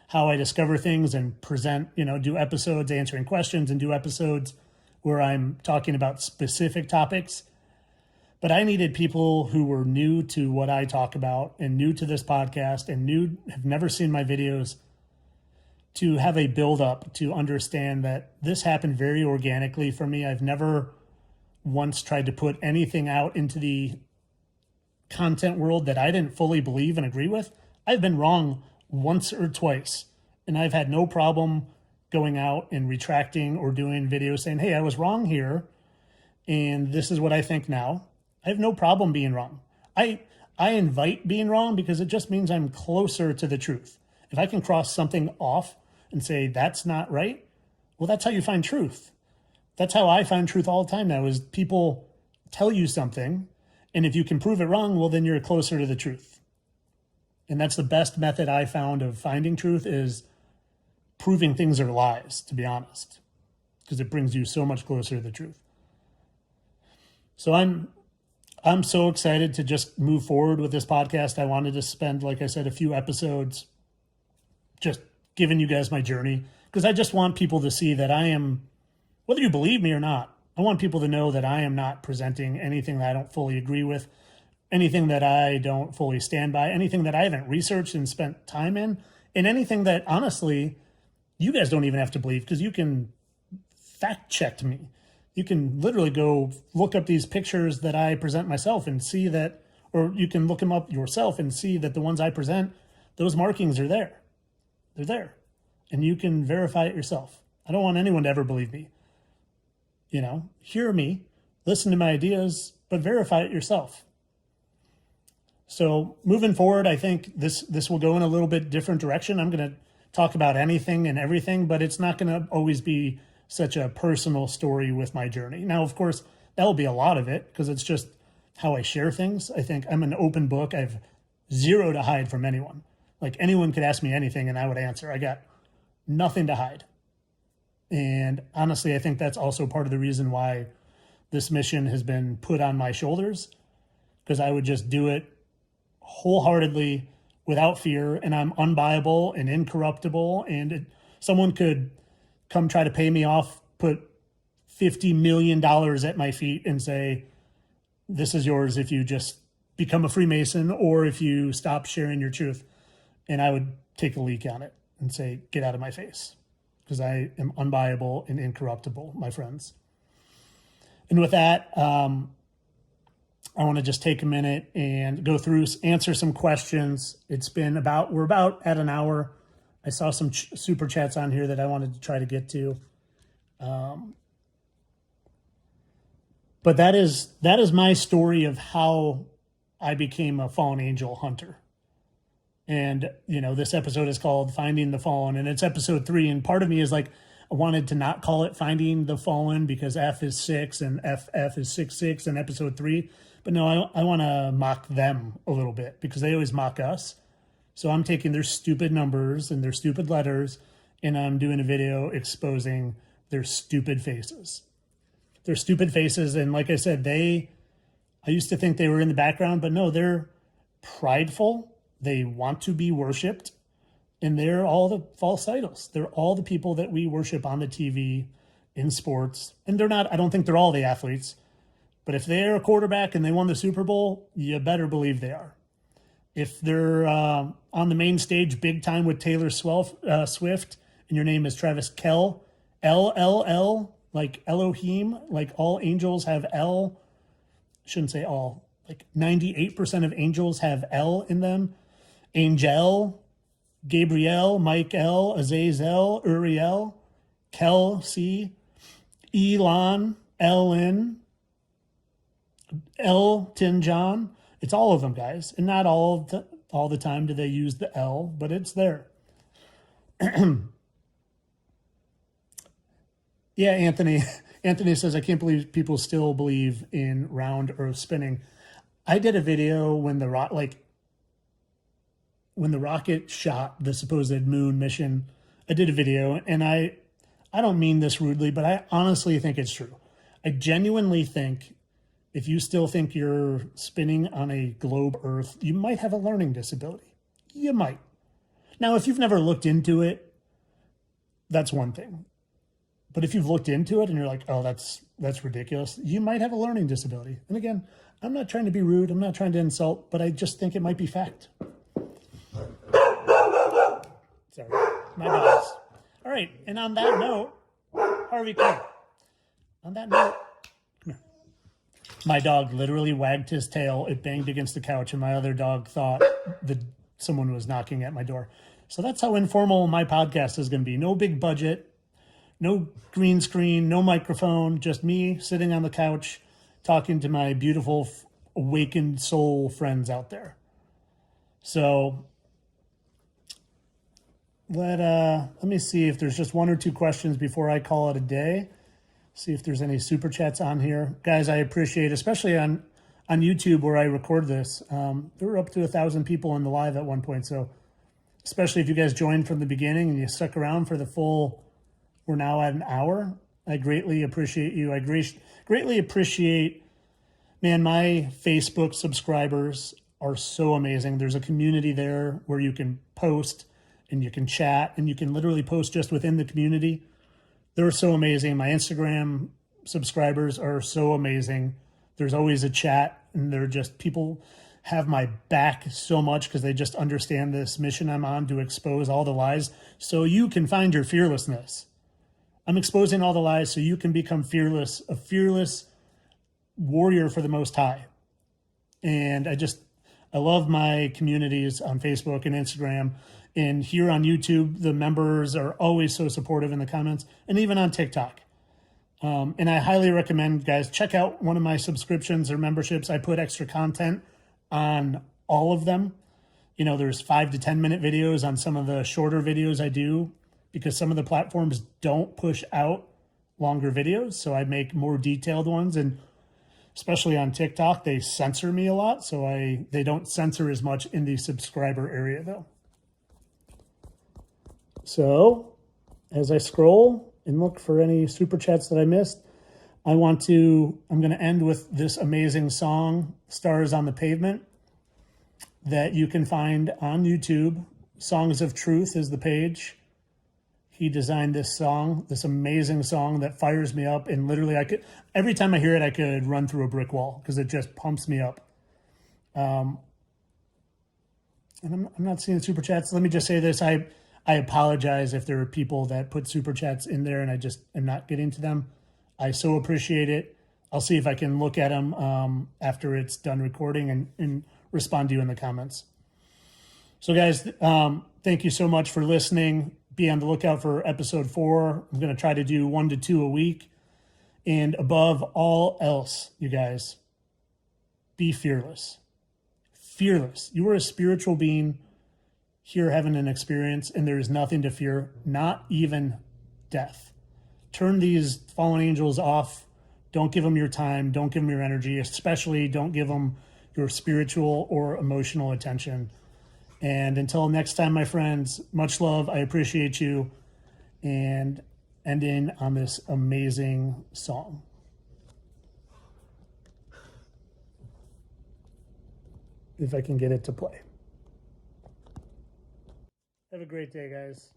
how I discover things and present, do episodes answering questions and do episodes where I'm talking about specific topics. But I needed people who were new to what I talk about and new to this podcast and have never seen my videos to have a build up to understand that this happened very organically for me. I've never once tried to put anything out into the content world that I didn't fully believe and agree with. I've been wrong once or twice, and I've had no problem going out and retracting or doing videos saying, hey, I was wrong here, and this is what I think now. I have no problem being wrong. I invite being wrong because it just means I'm closer to the truth. If I can cross something off and say that's not right, well, that's how you find truth. That's how I find truth all the time now, is people tell you something, and if you can prove it wrong, well, then you're closer to the truth. And that's the best method I found of finding truth, is proving things are lies, to be honest, because it brings you so much closer to the truth. So I'm I'm so excited to just move forward with this podcast. I wanted to spend, like I said, a few episodes just giving you guys my journey, because I just want people to see that I am, whether you believe me or not, I want people to know that I am not presenting anything that I don't fully agree with, anything that I don't fully stand by, anything that I haven't researched and spent time in, and anything that honestly you guys don't even have to believe, because you can fact check me. You can literally go look up these pictures that I present myself and see that, or you can look them up yourself and see that the ones I present, those markings are there. They're there. And you can verify it yourself. I don't want anyone to ever believe me. Hear me, listen to my ideas, but verify it yourself. So moving forward, I think this will go in a little bit different direction. I'm going to talk about anything and everything, but it's not going to always be such a personal story with my journey. Now, of course, that will be a lot of it because it's just how I share things. I think I'm an open book. I have zero to hide from anyone. Like anyone could ask me anything and I would answer. I got nothing to hide. And honestly, I think that's also part of the reason why this mission has been put on my shoulders, because I would just do it wholeheartedly without fear, and I'm unbuyable and incorruptible, and someone could come try to pay me off, put $50 million at my feet and say, this is yours if you just become a Freemason or if you stop sharing your truth. And I would take a leak on it and say, get out of my face, because I am unbuyable and incorruptible, my friends. And with that, I want to just take a minute and go through, answer some questions. We're about at an hour. I saw some super chats on here that I wanted to try to get to. But that is my story of how I became a fallen angel hunter. And, this episode is called Finding the Fallen, and it's episode 3. And part of me is like, I wanted to not call it Finding the Fallen because F is 6 and FF is 66 in episode 3. But no, I want to mock them a little bit because they always mock us. So I'm taking their stupid numbers and their stupid letters, and I'm doing a video exposing their stupid faces. Their stupid faces. And like I said, I used to think they were in the background, but no, they're prideful. They want to be worshipped. And they're all the false idols. They're all the people that we worship on the TV, in sports. And I don't think they're all the athletes. But if they're a quarterback and they won the Super Bowl, you better believe they are. If they're on the main stage big time with Taylor Swift, and your name is Travis Kell, LLL, like Elohim, like all angels have L. Shouldn't say all. Like 98% of angels have L in them. Angel, Gabriel, Michael, Azazel, Uriel, Kel, C, Elon, Ellen, Elton John. It's all of them, guys. And not all the time do they use the L, but it's there. Yeah, Anthony. Anthony says, I can't believe people still believe in round earth spinning. I did a video when the rocket shot the supposed moon mission. I did a video, and I don't mean this rudely, but I honestly think it's true. I genuinely think if you still think you're spinning on a globe Earth, you might have a learning disability. You might. Now, if you've never looked into it, that's one thing. But if you've looked into it and you're like, oh, that's ridiculous, you might have a learning disability. And again, I'm not trying to be rude. I'm not trying to insult, but I just think it might be fact. Sorry, my dogs. All right, and on that note, Harvey, come here. On that note, come here. My dog literally wagged his tail. It banged against the couch, and my other dog thought that someone was knocking at my door. So that's how informal my podcast is going to be. No big budget. No green screen, no microphone, just me sitting on the couch talking to my beautiful awakened soul friends out there. So let me see if there's just one or two questions before I call it a day. See if there's any super chats on here. Guys, I appreciate, especially on YouTube where I record this. There were up to 1,000 people in the live at one point. So especially if you guys joined from the beginning and you stuck around for the full, we're now at an hour. I greatly appreciate you. I greatly appreciate Man, my Facebook subscribers are so amazing. There's a community there where you can post and you can chat and you can literally post just within the community. They're so amazing. My Instagram subscribers are so amazing. There's always a chat, and they're just people have my back so much because they just understand this mission I'm on to expose all the lies so you can find your fearlessness. I'm exposing all the lies so you can become fearless, a fearless warrior for the Most High. And I love my communities on Facebook and Instagram. And here on YouTube, the members are always so supportive in the comments, and even on TikTok. And I highly recommend, guys, check out one of my subscriptions or memberships. I put extra content on all of them. You know, there's 5 to 10 minute videos on some of the shorter videos I do because some of the platforms don't push out longer videos. So I make more detailed ones, and especially on TikTok, they censor me a lot. So they don't censor as much in the subscriber area though. So as I scroll and look for any super chats that I missed, I'm going to end with this amazing song, Stars on the Pavement, that you can find on YouTube. Songs of Truth is the page. He designed this song, this amazing song that fires me up. And literally every time I hear it, I could run through a brick wall because it just pumps me up. And I'm not seeing super chats. Let me just say this. I apologize if there are people that put super chats in there and I just am not getting to them. I so appreciate it. I'll see if I can look at them after it's done recording and respond to you in the comments. So guys, thank you so much for listening. Be on the lookout for episode 4. I'm going to try to do 1 to 2 a week. And above all else, you guys, be fearless. Fearless. You are a spiritual being here having an experience, and there is nothing to fear, not even death. Turn these fallen angels off. Don't give them your time. Don't give them your energy. Especially don't give them your spiritual or emotional attention. And until next time, my friends, much love. I appreciate you. And ending on this amazing song. If I can get it to play. Have a great day, guys.